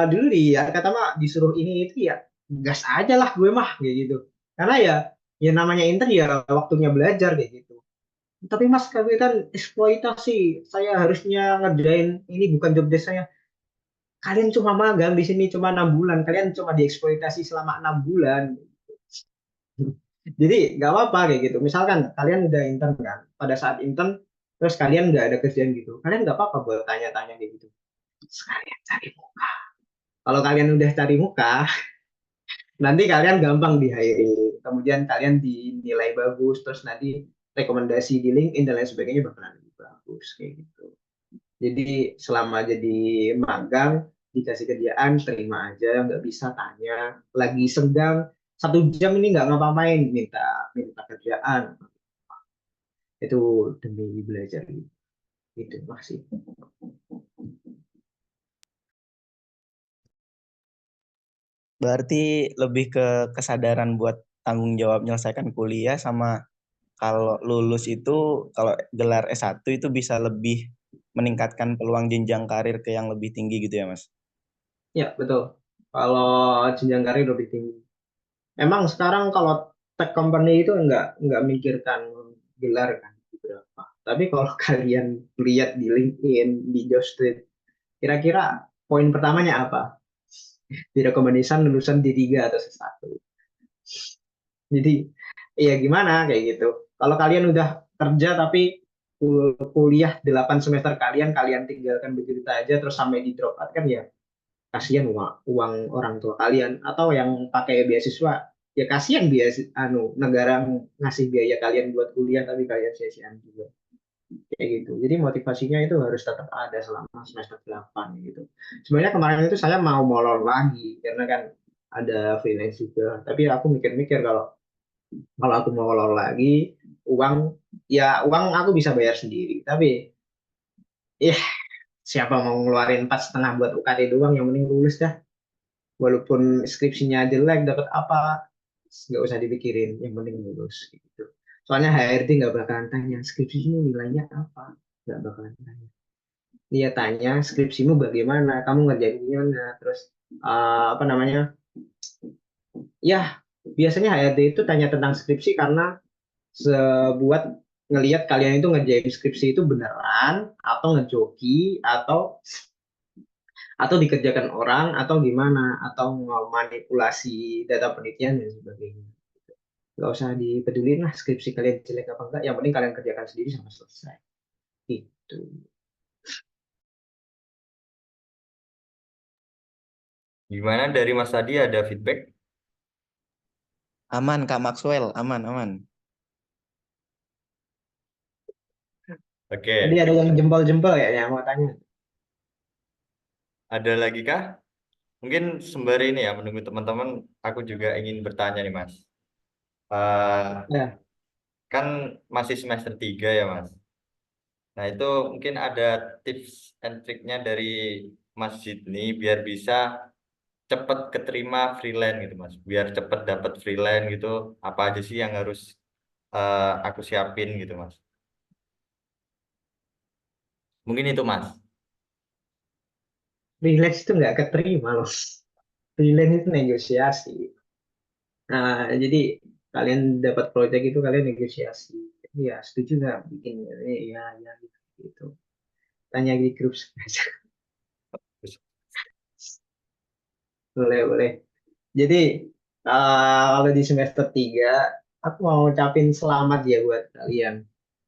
dulu kata mah disuruh ini itu ya gas aja lah gue mah kayak gitu. Karena ya namanya intern ya waktunya belajar kayak gitu. Tapi mas kami kan eksploitasi, saya harusnya ngerjain ini bukan job desk saya. Kalian cuma magang di sini cuma 6 bulan, kalian cuma dieksploitasi selama 6 bulan. Jadi nggak apa-apa kayak gitu. Misalkan kalian udah intern kan, pada saat intern terus kalian nggak ada kerjaan gitu, kalian nggak apa-apa buat tanya-tanya kayak gitu. Sekalian cari muka. Kalau kalian udah cari muka, nanti kalian gampang di hiring. Kemudian kalian dinilai bagus, terus nanti rekomendasi di LinkedIn dan lain sebagainya bakalan lebih bagus kayak gitu. Jadi selama jadi magang dikasih kerjaan terima aja, nggak bisa tanya. Lagi senggang 1 jam ini nggak ngapa-ngapain, minta minta kerjaan itu demi belajar gitu masih. Berarti lebih ke kesadaran buat tanggung jawab menyelesaikan kuliah sama kalau lulus itu, kalau gelar S1 itu bisa lebih meningkatkan peluang jenjang karir ke yang lebih tinggi gitu ya Mas? Ya betul. Kalau jenjang karir lebih tinggi. Emang sekarang kalau tech company itu nggak mikirkan gelar kan berapa. Tapi kalau kalian lihat di LinkedIn, di Jobstreet, kira-kira poin pertamanya apa? direkomendasikan lulusan D3 atau S1. Jadi ya gimana kayak gitu. Kalau kalian udah kerja tapi kuliah 8 semester kalian tinggalkan begitu aja terus sampai di drop out kan ya kasihan uang orang tua kalian, atau yang pakai beasiswa ya kasihan biaya negara ngasih biaya kalian buat kuliah tapi kalian sia-siaan juga kayak gitu. Jadi motivasinya itu harus tetap ada selama semester 8 gitu. Sebenarnya kemarin itu saya mau molor lagi karena kan ada freelance juga, tapi aku mikir-mikir kalau kalau aku mau molor lagi uang, ya uang aku bisa bayar sendiri, tapi ya siapa mau ngeluarin 4,5 buat UKT doang, yang penting lulus dah. Walaupun skripsinya jelek dapat apa nggak usah dipikirin, yang penting lulus gitu. Soalnya HRD nggak bakalan tanya skripsi ini nilainya apa, nggak bakalan tanya. Dia tanya skripsimu bagaimana, kamu ngerjain gimana, terus apa namanya, ya biasanya HRD itu tanya tentang skripsi karena sebuat ngelihat kalian itu ngerjain skripsi itu beneran atau ngejoki atau dikerjakan orang atau gimana, atau manipulasi data penelitian dan sebagainya. Nggak usah dipedulin lah skripsi kalian jelek apa enggak, yang penting kalian kerjakan sendiri sama selesai itu. Gimana dari Mas Adi, ada feedback? Aman Kak Maxwell, aman aman. Oke, Tadi ada yang jempol-jempol ya yang mau tanya. ada lagi kah? Mungkin sembari ini ya, menunggu teman-teman, aku juga ingin bertanya nih Mas. Eh, Ya, kan masih semester 3 ya Mas. Nah itu mungkin ada tips and triknya dari Mas Jidni biar bisa cepet keterima freelance gitu Mas. Biar cepet dapat freelance gitu. Apa aja sih yang harus aku siapin gitu Mas. Mungkin itu Mas. freelance itu nggak keterima loh. Freelance itu negosiasi. Nah, jadi kalian dapat project itu kalian negosiasi. Ya, setuju nggak bikin ini? Ya, ya gitu. Tanya di grup saja. Boleh, boleh. Jadi kalau di semester 3 aku mau ucapin selamat ya buat kalian.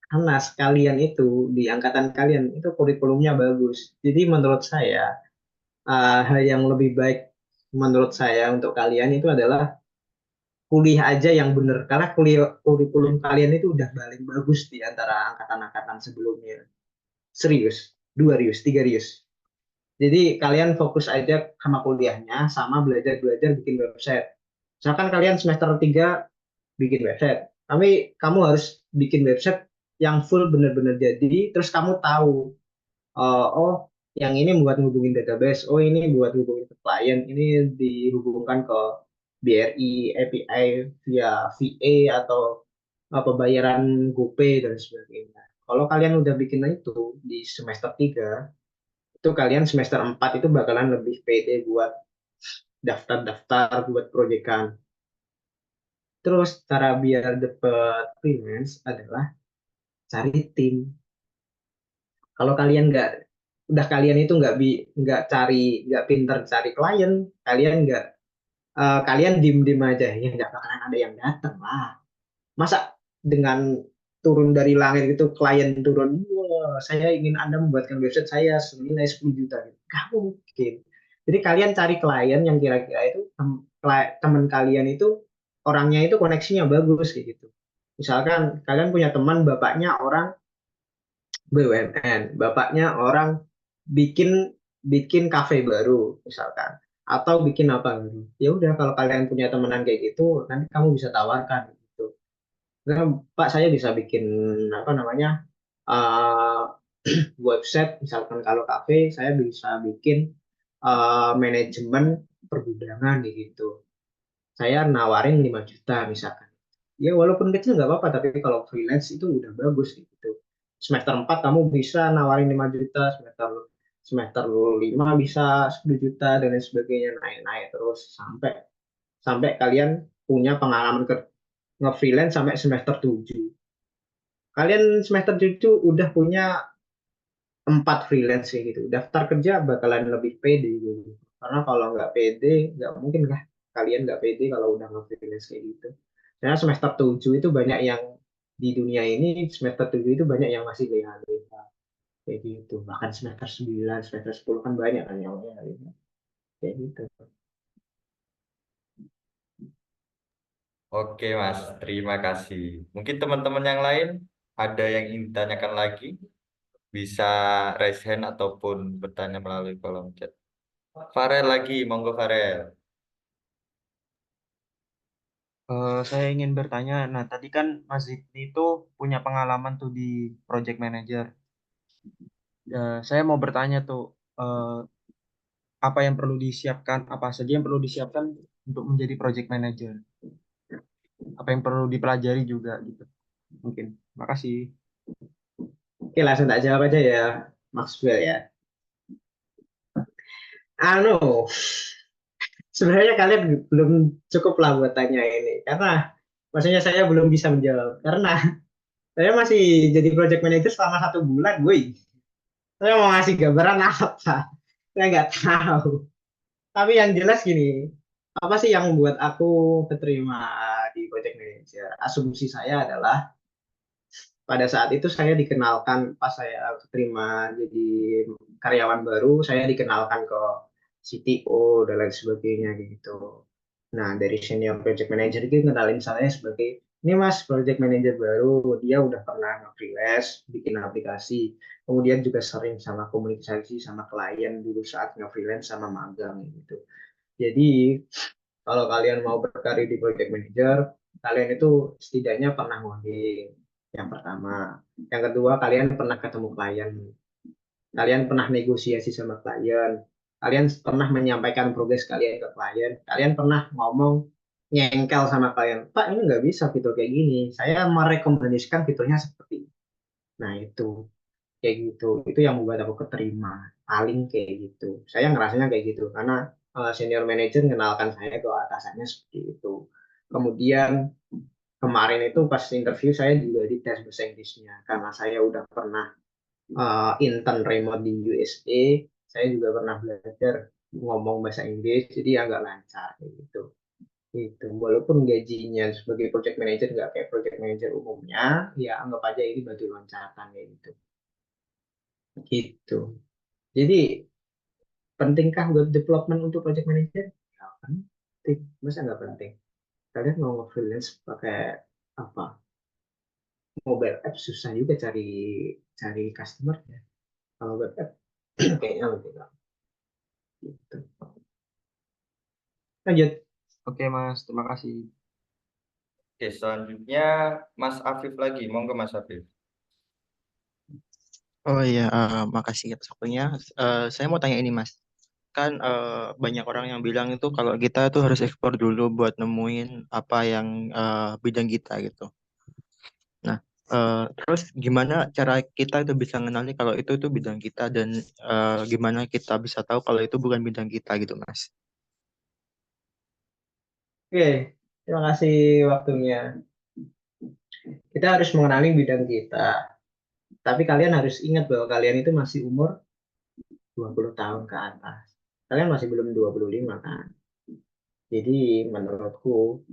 Karena sekalian itu di angkatan kalian itu kurikulumnya bagus. Jadi menurut saya hal yang lebih baik menurut saya untuk kalian itu adalah kuliah aja yang benar. Karena kurikulum kalian itu udah paling bagus di antara angkatan-angkatan sebelumnya. Serius, dua rius, tiga rius. Jadi kalian fokus aja sama kuliahnya, sama belajar-belajar bikin website. Misalkan kalian semester 3 bikin website, tapi kamu harus bikin website yang full bener-bener jadi, terus kamu tahu, oh yang ini buat ngubungin database, oh ini buat ngubungin ke klien, ini dihubungkan ke BRI, API via VA atau pembayaran GoPay dan sebagainya. Kalau kalian udah bikin itu di semester 3 itu kalian semester 4 itu bakalan lebih pede buat daftar-daftar buat proyekan. Terus cara biar dapet freelance adalah cari tim. Kalau kalian kalian itu nggak pinter cari klien, kalian diem aja ya nggak bakalan ada yang datang lah. Masa dengan turun dari langit itu klien turun, wah saya ingin Anda membuatkan website saya senilai 10 juta. Gak mungkin. Jadi kalian cari klien yang kira-kira itu teman kalian itu orangnya itu koneksinya bagus kayak gitu. Misalkan kalian punya teman bapaknya orang BUMN, bapaknya orang bikin bikin kafe baru misalkan, atau bikin apa baru. Ya udah kalau kalian punya temenan kayak gitu, nanti kamu bisa tawarkan gitu. Nah, Pak saya bisa bikin apa namanya uh, website, misalkan kalau kafe saya bisa bikin manajemen pergudangan gitu. Saya nawarin 5 juta misalkan. Ya walaupun kecil nggak apa-apa, tapi kalau freelance itu udah bagus gitu. Semester 4 kamu bisa nawarin 5 juta, semester semester 5 bisa 10 juta dan lain sebagainya, naik-naik terus sampai sampai kalian punya pengalaman nge-freelance sampai semester 7. Kalian semester 7 udah punya 4 freelance kayak gitu. Daftar kerja bakalan lebih pede gitu. Karena kalau nggak pede, nggak mungkin lah kalian nggak pede kalau udah nge-freelance kayak gitu. Karena semester 7 itu banyak yang di dunia ini, semester 7 itu banyak yang masih leha-leha kayak gitu. Bahkan semester 9 semester 10 kan banyak kan yang leha-leha kayak gitu. Oke, Mas. Terima kasih. Mungkin teman-teman yang lain ada yang ingin ditanyakan lagi, bisa raise hand ataupun bertanya melalui kolom chat. Farel lagi, monggo Farel. Saya ingin bertanya, nah tadi kan Mas Zidni itu punya pengalaman tuh di project manager. Saya mau bertanya tuh, apa yang perlu disiapkan, apa saja yang perlu disiapkan untuk menjadi project manager? Apa yang perlu dipelajari juga gitu? Mungkin. Makasih. Oke, langsung tak jawab aja ya, Maxwell ya. Anu, sebenarnya kalian belum cukup lah buat tanya ini, karena maksudnya saya belum bisa menjawab, karena saya masih jadi project manager selama 1 bulan, gue. Saya mau ngasih gambaran apa? Saya nggak tahu. Tapi yang jelas gini, apa sih yang membuat aku keterima di project manager? Asumsi saya adalah pada saat itu saya dikenalkan pas saya terima jadi karyawan baru, saya dikenalkan ke CTO dan lain sebagainya gitu. Nah, dari senior project manager itu kenalin saya sebagai ini Mas project manager baru, dia udah pernah nge-freelance, bikin aplikasi, kemudian juga sering sama komunikasi sama klien dulu saat nge-freelance sama magang gitu. Jadi kalau kalian mau berkarir di project manager, kalian itu setidaknya pernah ngoding. Yang pertama. Yang kedua, kalian pernah ketemu klien. Kalian pernah negosiasi sama klien. Kalian pernah menyampaikan progres kalian ke klien. Kalian pernah ngomong nyengkel sama klien. Pak, ini nggak bisa fitur kayak gini. Saya merekomendasikan fiturnya seperti ini. Nah, itu kayak gitu, itu yang membuat aku keterima paling kayak gitu. Saya ngerasanya kayak gitu karena senior manager kenalkan saya ke atasannya seperti itu. Kemudian kemarin itu pas interview saya juga dites bahasa Inggrisnya karena saya udah pernah intern remote di USA. Saya juga pernah belajar ngomong bahasa Inggris, jadi agak lancar kayak gitu. Itu walaupun gajinya sebagai project manager nggak kayak project manager umumnya, ya anggap aja ini batu loncatan kayak gitu. Gitu. Jadi pentingkah web development untuk project manager? Ya, penting. Masa nggak penting? Kalian mau nge-freelance pakai apa? Mobile app susah juga cari cari customer ya. Kalau web app kayaknya lebih gampang. Gitu. Lanjut. Oke, Mas. Terima kasih. Oke, selanjutnya Mas Afif lagi, monggo Mas Afif. Oh iya, makasih atas waktunya. Saya mau tanya ini Mas, kan banyak orang yang bilang itu kalau kita tuh harus ekspor dulu buat nemuin apa yang bidang kita gitu. Nah, terus gimana cara kita itu bisa mengenali kalau itu tuh bidang kita dan gimana kita bisa tahu kalau itu bukan bidang kita gitu Mas? Oke, terima kasih waktunya. Kita harus mengenali bidang kita. Tapi kalian harus ingat bahwa kalian itu masih umur 20 tahun ke atas. Kalian masih belum 25 kan? Jadi menurutku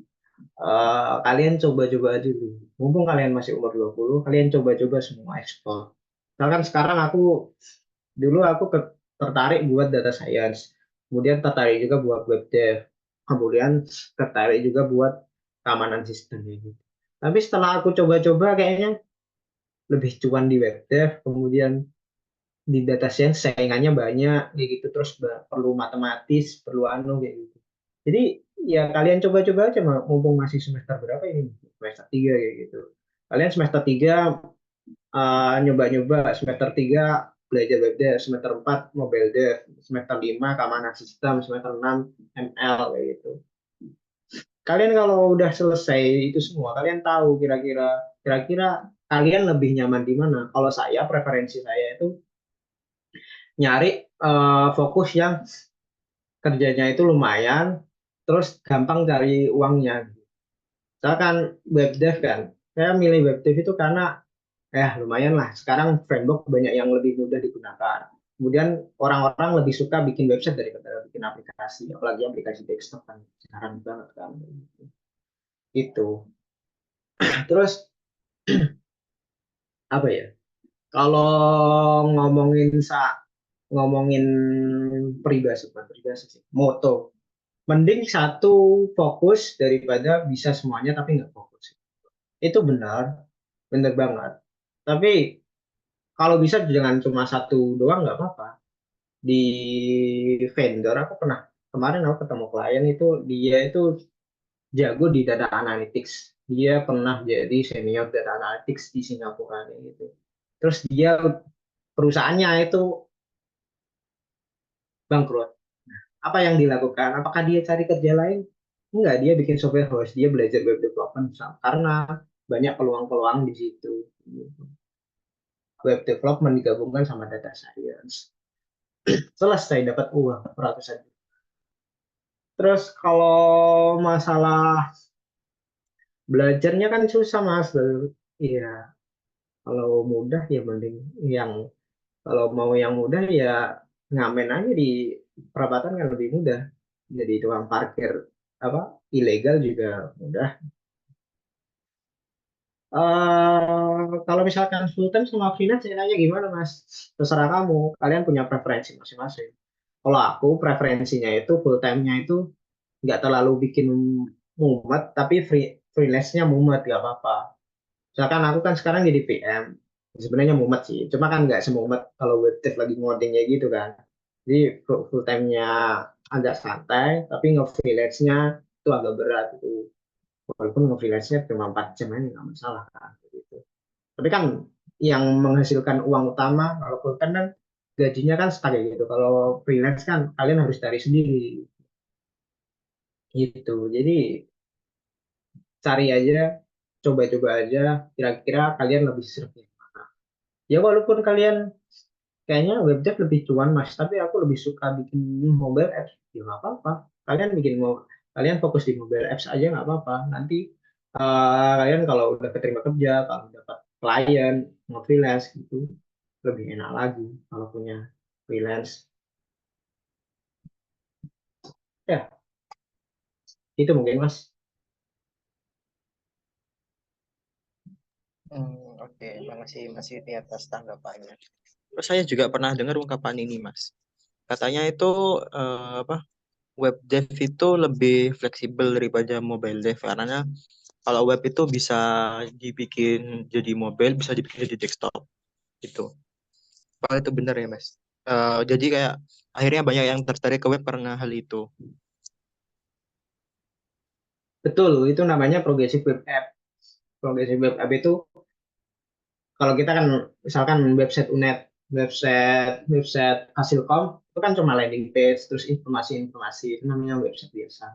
kalian coba-coba dulu. Mumpung kalian masih umur 20, kalian coba-coba semua ekspor. Misalkan sekarang dulu aku tertarik buat data science, kemudian tertarik juga buat web dev, kemudian tertarik juga buat keamanan sistem gitu. Tapi setelah aku coba-coba kayaknya lebih cuan di web dev, kemudian di data science saingannya banyak kayak gitu, terus perlu matematis, perlu kayak gitu. Jadi ya kalian coba-coba aja mumpung masih semester berapa ini? Semester 3 kayak gitu. Kalian semester 3 nyoba-nyoba, semester 3 belajar web dev, semester 4 mobile dev, semester 5 keamanan sistem, semester 6 ML kayak gitu. Kalian kalau udah selesai itu semua, kalian tahu kira-kira kalian lebih nyaman di mana? Kalau saya preferensi saya itu nyari fokus yang kerjanya itu lumayan, terus gampang cari uangnya. Misalkan web dev kan, saya milih web dev itu karena lumayan lah. Sekarang framework banyak yang lebih mudah digunakan. Kemudian orang-orang lebih suka bikin website daripada bikin aplikasi, apalagi aplikasi desktop kan sekarang banget kan. Itu. Terus apa ya? Kalau ngomongin ngomongin peribahasa, bukan peribahasa sih, moto. Mending satu fokus daripada bisa semuanya tapi nggak fokus. Itu benar, benar banget. Tapi kalau bisa jangan cuma satu doang nggak apa-apa. Di vendor aku pernah kemarin aku ketemu klien itu dia itu jago di data analytics. Dia pernah jadi senior data analytics di Singapura kayak gitu. Terus dia perusahaannya itu bangkrut. Apa yang dilakukan? Apakah dia cari kerja lain? Enggak, dia bikin software house, dia belajar web development karena banyak peluang-peluang di situ. Web development digabungkan sama data science. Selesai dapat uang ratusan. Terus kalau masalah belajarnya kan susah mas. Iya, kalau mudah ya mending yang kalau mau yang mudah ya ngamen aja di perabatan kan lebih mudah. Jadi tukang parkir apa ilegal juga mudah. Kalau misalkan full time sama freelance enaknya gimana mas? Terserah kamu. Kalian punya preferensi masing-masing. Kalau aku preferensinya itu full time-nya itu nggak terlalu bikin mumet, tapi freelance-nya mumet nggak apa-apa. Misalkan aku kan sekarang jadi PM, sebenarnya mumet sih, cuma kan nggak semumet kalau web dev lagi ngodingnya gitu kan. Jadi full time-nya agak santai, tapi nge-freelance-nya itu agak berat itu. Walaupun nge-freelance-nya cuma 4 jam aja nggak masalah kan. Gitu. Tapi kan yang menghasilkan uang utama kalau full time kan gajinya kan stuck kayak gitu. Kalau freelance kan kalian harus cari sendiri gitu. Jadi cari aja, coba-coba aja, kira-kira kalian lebih serap yang mana. Ya walaupun kalian kayaknya web dev lebih cuan mas, tapi aku lebih suka bikin mobile apps, ya nggak apa-apa. Kalian kalian fokus di mobile apps aja nggak apa-apa. Nanti kalian kalau udah keterima kerja, kalau dapat klien, mau freelance gitu, lebih enak lagi kalau punya freelance. Ya, itu mungkin mas. Oke, makasih Mas Yudi atas tanggapannya. Terus saya juga pernah dengar ungkapan ini, Mas. Katanya itu apa? Web dev itu lebih fleksibel daripada mobile dev karena kalau web itu bisa dibikin jadi mobile, bisa dibikin jadi desktop gitu. Apa itu benar ya, Mas? Jadi kayak akhirnya banyak yang tertarik ke web karena hal itu. Betul, itu namanya progressive web app. Progressive web app itu kalau kita kan misalkan website UNED, website Hasilkom itu kan cuma landing page terus informasi-informasi itu namanya website biasa.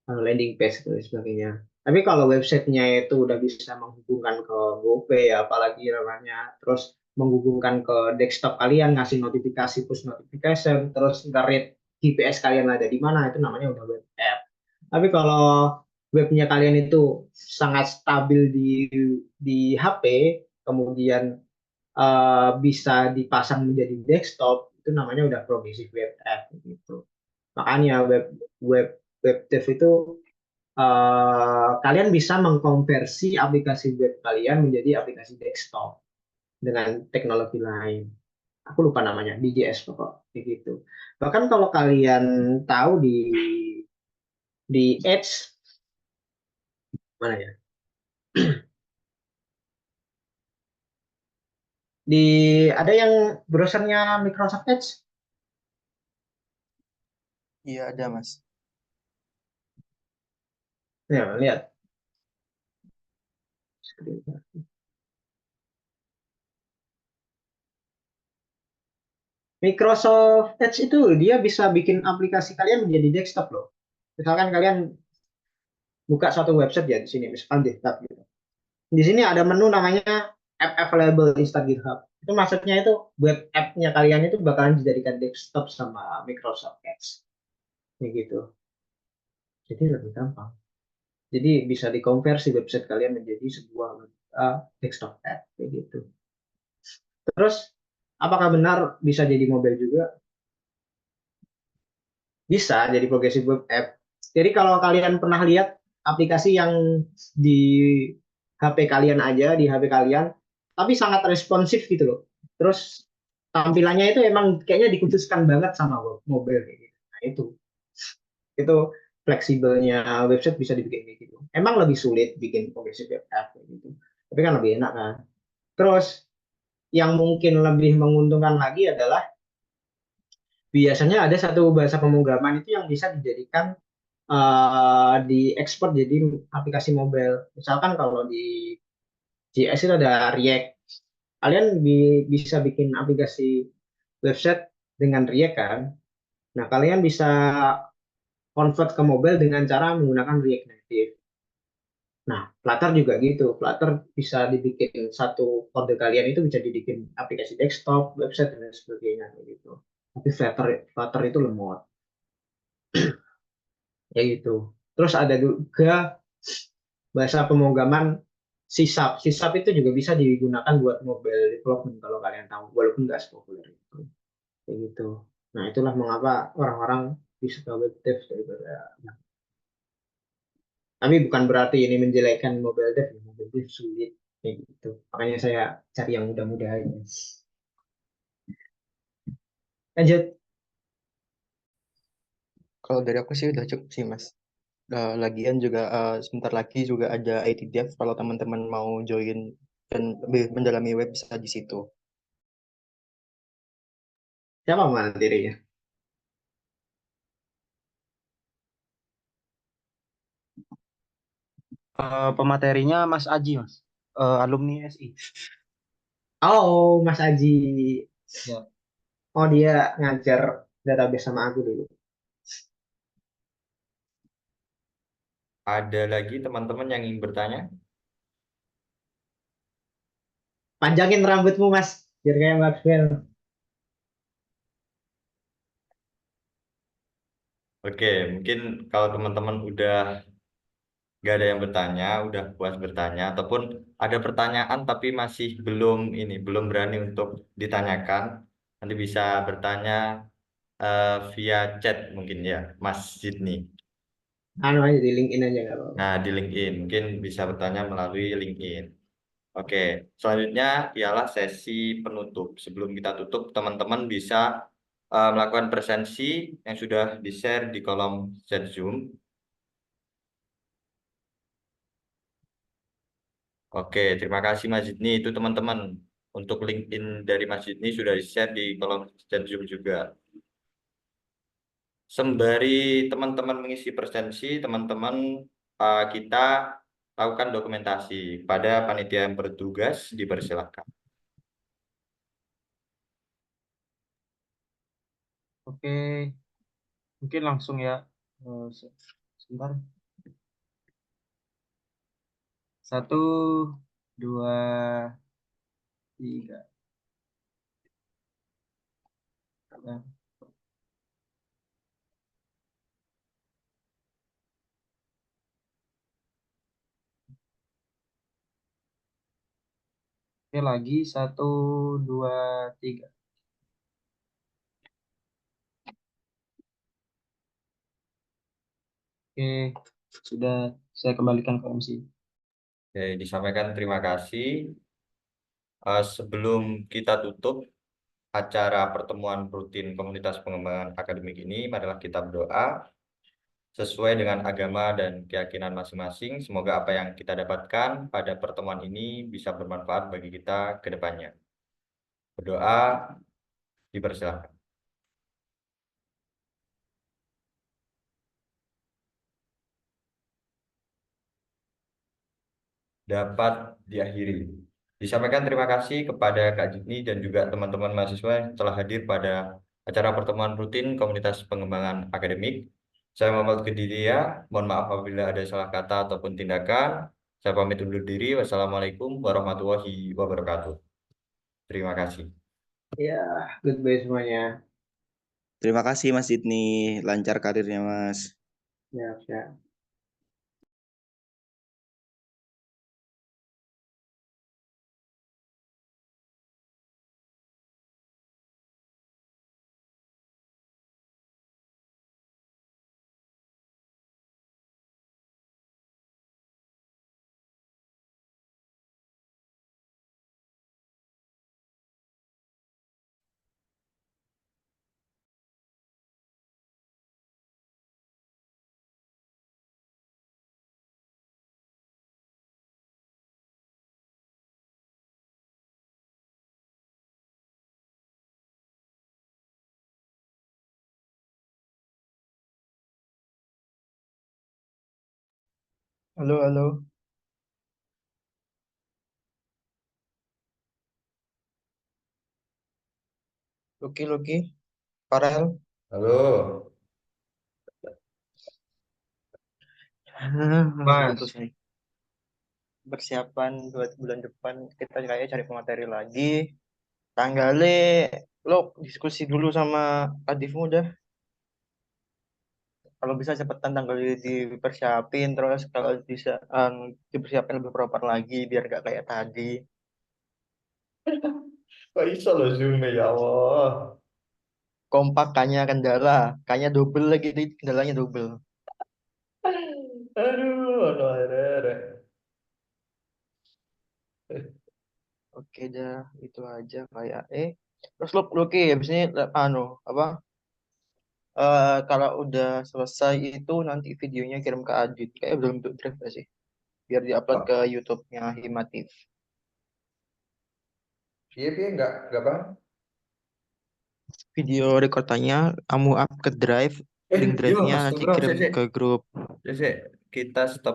Kalau landing page dan sebagainya. Tapi kalau websitenya itu udah bisa menghubungkan ke GoPay apalagi namanya, terus menghubungkan ke desktop kalian ngasih notifikasi push notification, terus nge-read GPS kalian ada di mana itu namanya udah web app. Tapi kalau webnya kalian itu sangat stabil di HP, kemudian bisa dipasang menjadi desktop, itu namanya udah progressive web app gitu. Makanya web web dev itu kalian bisa mengkonversi aplikasi web kalian menjadi aplikasi desktop dengan teknologi lain. Aku lupa namanya, DJS pokok kayak gitu. Bahkan kalau kalian tahu di Edge mana ya? Di ada yang browsernya Microsoft Edge. Iya, ada, Mas. Ya, lihat. Microsoft Edge itu dia bisa bikin aplikasi kalian menjadi desktop loh. Misalkan kalian buka suatu website ya di sini, misalkan GitHub gitu. Di sini ada menu namanya App Available Install GitHub. Itu maksudnya itu web app-nya kalian itu bakalan dijadikan desktop sama Microsoft Edge. Kayak gitu. Jadi lebih gampang. Jadi bisa dikonversi website kalian menjadi sebuah desktop app kayak gitu. Terus Apakah benar bisa jadi mobile juga? Bisa jadi progressive web app. Jadi kalau kalian pernah lihat aplikasi yang di HP kalian aja, di HP kalian, tapi sangat responsif gitu loh. Terus tampilannya itu emang kayaknya dikhususkan banget sama mobile kayak gitu. Nah, itu fleksibelnya website bisa dibikin kayak gitu. Emang lebih sulit bikin progressive web app kayak gitu. Tapi kan lebih enak kan. Terus yang mungkin lebih menguntungkan lagi adalah biasanya ada satu bahasa pemrograman itu yang bisa dijadikan diekspor jadi aplikasi mobile. Misalkan kalau di JS itu ada React. Kalian bisa bikin aplikasi website dengan React kan. Nah, kalian bisa convert ke mobile dengan cara menggunakan React Native. Nah, Flutter juga gitu. Flutter bisa dibikin satu kode kalian itu bisa dibikin aplikasi desktop, website dan sebagainya gitu. Tapi Flutter itu lemot, ya gitu. Terus ada juga bahasa pemrograman C#. C# itu juga bisa digunakan buat mobile development kalau kalian tahu, walaupun nggak sepopuler itu. Kayak gitu. Nah, itulah mengapa orang-orang bisa ke web dev daripada. Tapi bukan berarti ini menjelekkan mobile dev. Mobile dev sulit kayak gitu. Makanya saya cari yang mudah-mudah aja. Lanjut. Kalau dari aku sih udah cukup sih, Mas. Lagian juga sebentar lagi juga ada IT Dev kalau teman-teman mau join dan lebih mendalami web bisa di situ. Siapa materinya? Pematerinya Mas Aji, Mas. Alumni SI. Oh, Mas Aji. Ya. Oh, dia ngajar database sama aku dulu. Ada lagi teman-teman yang ingin bertanya? Panjangin rambutmu, Mas. Biar kayak Maxwell. Oke, mungkin kalau teman-teman udah nggak ada yang bertanya, udah puas bertanya, ataupun ada pertanyaan tapi masih belum berani untuk ditanyakan, nanti bisa bertanya via chat mungkin ya, Mas Sidney. Anu aja di LinkedIn aja nggak apa-apa. Nah, di LinkedIn mungkin bisa bertanya melalui LinkedIn. Oke, selanjutnya ialah sesi penutup. Sebelum kita tutup, teman-teman bisa melakukan presensi yang sudah di-share di kolom chat Zoom. Oke, terima kasih Mas Zidni. Itu teman-teman, untuk LinkedIn dari Mas Zidni sudah di-share di kolom chat Zoom juga. Sembari teman-teman mengisi presensi, teman-teman kita lakukan dokumentasi pada panitia yang bertugas, dipersilakan. Oke, mungkin langsung ya. Sebentar. 1, 2, 3. Ya. Oke, lagi 1, 2, 3. Oke, sudah saya kembalikan ke MC. Oke, disampaikan terima kasih. Sebelum kita tutup acara pertemuan rutin komunitas pengembangan akademik ini, marilah kita berdoa sesuai dengan agama dan keyakinan masing-masing. Semoga apa yang kita dapatkan pada pertemuan ini bisa bermanfaat bagi kita ke depannya. Berdoa, dipersilakan. Dapat diakhiri. Disampaikan terima kasih kepada Kak Jitni dan juga teman-teman mahasiswa yang telah hadir pada acara pertemuan rutin komunitas pengembangan akademik. Saya Muhammad Kedidia, mohon maaf apabila ada salah kata ataupun tindakan. Saya pamit undur diri. Wassalamualaikum warahmatullahi wabarakatuh. Terima kasih. Ya, goodbye semuanya. Terima kasih Mas Sidney, lancar karirnya Mas. Ya, ya. Halo, halo. Lucky, Farel. Halo. Mas, Gitu sih. Persiapan buat bulan depan kita kayak cari pemateri lagi. Tanggalnya lo diskusi dulu sama Kadifmu dah. Kalau bisa cepetan tanggalnya dipersiapin, terus kalau bisa dipersiapin lebih proper lagi biar gak kayak tadi. Kok iso lo Zoom ya Allah. Kompak kayaknya kendala, kayaknya double lagi kendalanya double. Aduh, ono arek-arek. Oke dah, itu aja kayak terus lo oke habis ini apa kalau udah selesai itu nanti videonya kirim ke Adit kayak belum untuk draft gak sih biar diupload ke YouTube-nya Himatif. Iya, iya, enggak paham. Video rekordannya kamu up ke drive, link Yo, drive-nya stop nanti bro, kirim sik, sik. ke grup. Sik, sik. Kita stop